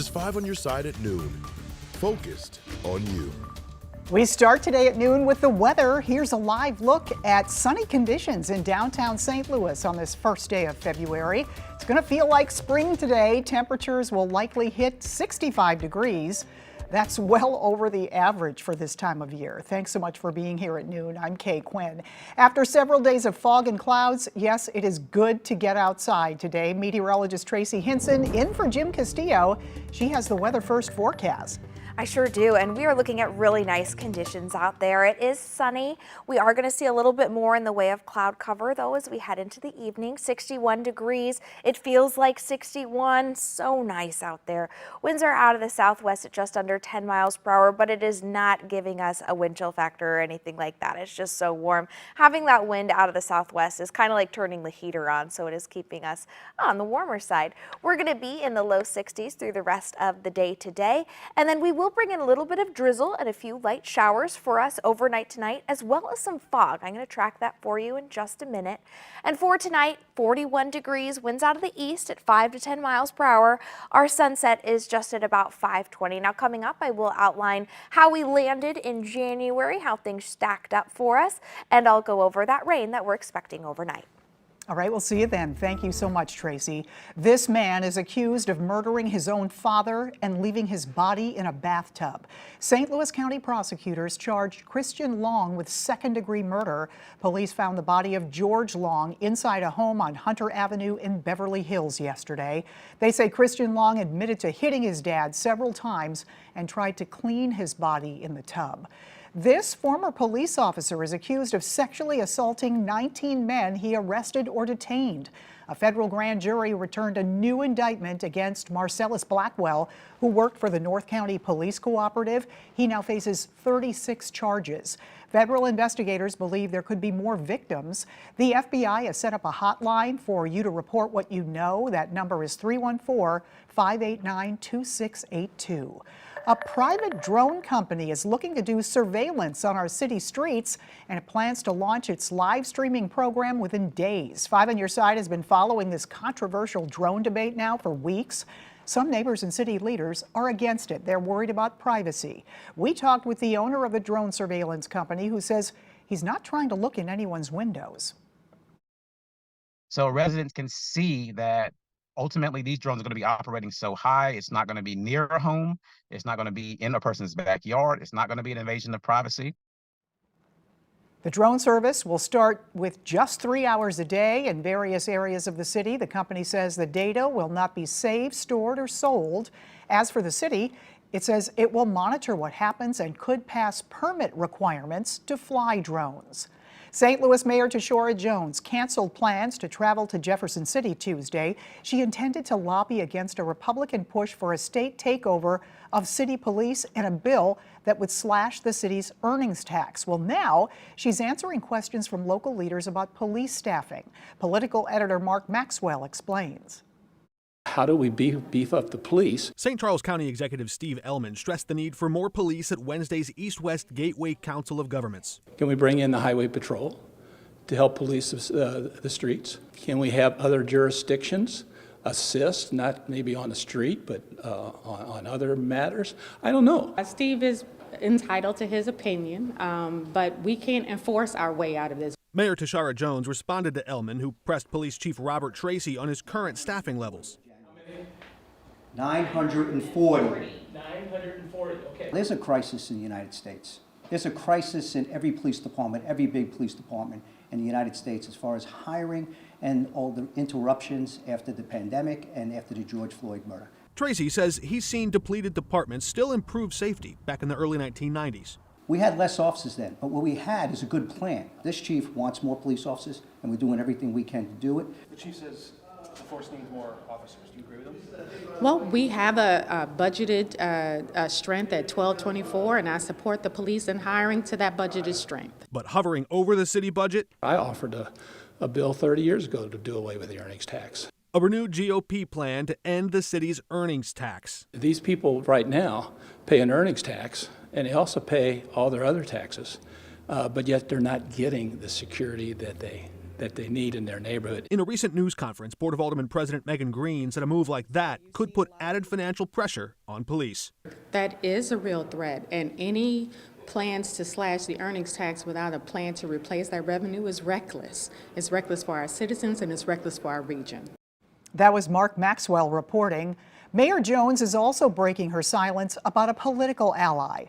It's 5 on your side at noon. Focused on you. We start today at noon with the weather. Here's a live look at sunny conditions in downtown St. Louis on this first day of February. It's going to feel like spring today. Temperatures will likely hit 65 degrees. That's well over the average for this time of year. Thanks so much for being here at noon. I'm Kay Quinn. After several days of fog and clouds, yes, it is good to get outside today. Meteorologist Tracy Hinson in for Jim Castillo. She has the weather first forecast. I sure do, and we are looking at really nice conditions out there. It is sunny. We are going to see a little bit more in the way of cloud cover, though, as we head into the evening. 61 degrees. It feels like 61. So nice out there. Winds are out of the southwest at just under 10 miles per hour, but it is not giving us a wind chill factor or anything like that. It's just so warm. Having that wind out of the southwest is kind of like turning the heater on, so it is keeping us on the warmer side. We're going to be in the low 60s through the rest of the day today, and then we will bring in a little bit of drizzle and a few light showers for us overnight tonight, as well as some fog. I'm going to track that for you in just a minute. And for tonight, 41 degrees, winds out of the east at 5 to 10 miles per hour. Our sunset is just at about 5:20. Now coming up, I will outline how we landed in January, how things stacked up for us, and I'll go over that rain that we're expecting overnight. All right, we'll see you then. Thank you so much, Tracy. This man is accused of murdering his own father and leaving his body in a bathtub. St. Louis County prosecutors charged Christian Long with second-degree murder. Police found the body of George Long inside a home on Hunter Avenue in Beverly Hills yesterday. They say Christian Long admitted to hitting his dad several times and tried to clean his body in the tub. This former police officer is accused of sexually assaulting 19 men he arrested or detained. A federal grand jury returned a new indictment against Marcellus Blackwell, who worked for the North County Police Cooperative. He now faces 36 charges. Federal investigators believe there could be more victims. The FBI has set up a hotline for you to report what you know. That number is 314-589-2682. A private drone company is looking to do surveillance on our city streets, and it plans to launch its live streaming program within days. 5 on Your Side has been following this controversial drone debate now for weeks. Some neighbors and city leaders are against it. They're worried about privacy. We talked with the owner of the drone surveillance company, who says he's not trying to look in anyone's windows. So residents can see that ultimately these drones are going to be operating so high, it's not going to be near a home, it's not going to be in a person's backyard, it's not going to be an invasion of privacy. The drone service will start with just 3 hours a day in various areas of the city. The company says the data will not be saved, stored, or sold. As for the city, it says it will monitor what happens and could pass permit requirements to fly drones. St. Louis Mayor Tishaura Jones canceled plans to travel to Jefferson City Tuesday. She intended to lobby against a Republican push for a state takeover of city police and a bill that would slash the city's earnings tax. Well, now she's answering questions from local leaders about police staffing. Political editor Mark Maxwell explains. How do we beef up the police? St. Charles County Executive Steve Ellman stressed the need for more police at Wednesday's East-West Gateway Council of Governments. Can we bring in the highway patrol to help police the streets? Can we have other jurisdictions assist, not maybe on the street, but on other matters? I don't know. Steve is entitled to his opinion, but we can't enforce our way out of this. Mayor Tishaura Jones responded to Ellman, who pressed Police Chief Robert Tracy on his current staffing levels. 940. Okay. There's a crisis in the United States. There's a crisis in every police department, every big police department in the United States, as far as hiring and all the interruptions after the pandemic and after the George Floyd murder. Tracy says he's seen depleted departments still improve safety back in the early 1990s. We had less officers then, but what we had is a good plan. This chief wants more police officers, and we're doing everything we can to do it. The chief says the force needs more officers. Do you agree with him? Well, we have a budgeted strength at 1224, and I support the police in hiring to that budgeted strength. But hovering over the city budget? I offered a bill 30 years ago to do away with the earnings tax. A renewed GOP plan to end the city's earnings tax. These people right now pay an earnings tax, and they also pay all their other taxes, but yet they're not getting the security that they that they need in their neighborhood. In a recent news conference, Board of Aldermen President Megan Green said a move like that could put added financial pressure on police. That is a real threat, and any plans to slash the earnings tax without a plan to replace that revenue is reckless. It's reckless for our citizens and it's reckless for our region. That was Mark Maxwell reporting. Mayor Jones is also breaking her silence about a political ally.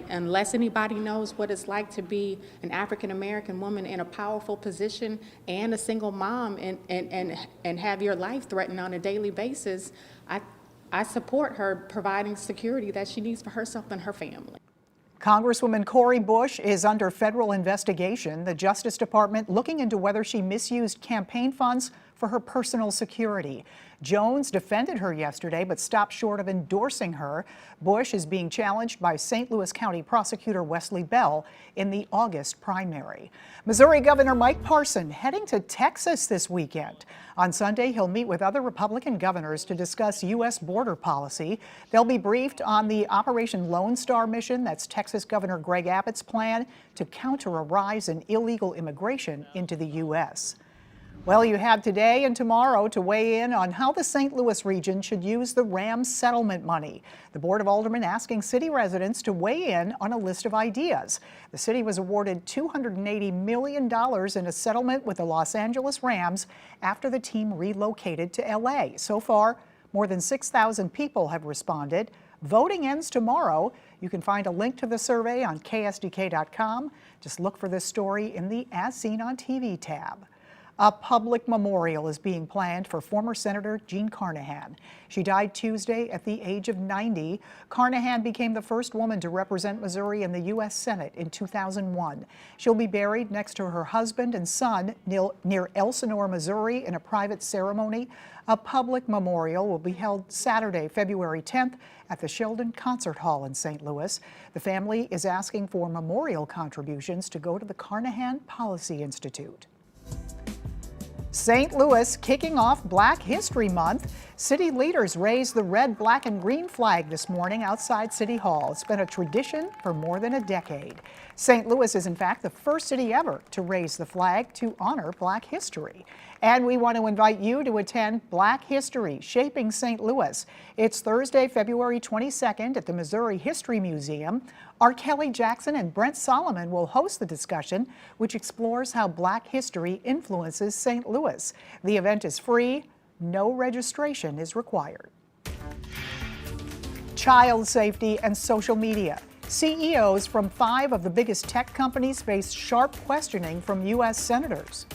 Unless anybody knows what it's like to be an African-American woman in a powerful position and a single mom and have your life threatened on a daily basis, I support her providing security that she needs for herself and her family. Congresswoman Cori Bush is under federal investigation. The Justice Department looking into whether she misused campaign funds for her personal security. Jones defended her yesterday, but stopped short of endorsing her. Bush is being challenged by St. Louis County Prosecutor Wesley Bell in the August primary. Missouri Governor Mike Parson heading to Texas this weekend. On Sunday, he'll meet with other Republican governors to discuss U.S. border policy. They'll be briefed on the Operation Lone Star mission. That's Texas Governor Greg Abbott's plan to counter a rise in illegal immigration into the U.S. Well, you have today and tomorrow to weigh in on how the St. Louis region should use the Rams settlement money. The Board of Aldermen asking city residents to weigh in on a list of ideas. The city was awarded $280 million in a settlement with the Los Angeles Rams after the team relocated to LA. So far, more than 6,000 people have responded. Voting ends tomorrow. You can find a link to the survey on ksdk.com. Just look for this story in the As Seen on TV tab. A public memorial is being planned for former Senator Jean Carnahan. She died Tuesday at the age of 90. Carnahan became the first woman to represent Missouri in the U.S. Senate in 2001. She'll be buried next to her husband and son near Elsinore, Missouri, in a private ceremony. A public memorial will be held Saturday, February 10th at the Sheldon Concert Hall in St. Louis. The family is asking for memorial contributions to go to the Carnahan Policy Institute. St. Louis kicking off Black History Month. City leaders raised the red, black, and green flag this morning outside City Hall. It's been a tradition for more than a decade. St. Louis is in fact the first city ever to raise the flag to honor Black history. And we want to invite you to attend Black History, Shaping St. Louis. It's Thursday, February 22nd at the Missouri History Museum. R. Kelly Jackson and Brent Solomon will host the discussion, which explores how Black history influences St. Louis. The event is free. No registration is required. Child safety and social media. CEOs from 5 of the biggest tech companies face sharp questioning from U.S. senators.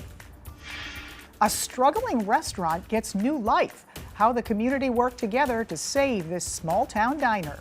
A struggling restaurant gets new life. How the community worked together to save this small-town diner.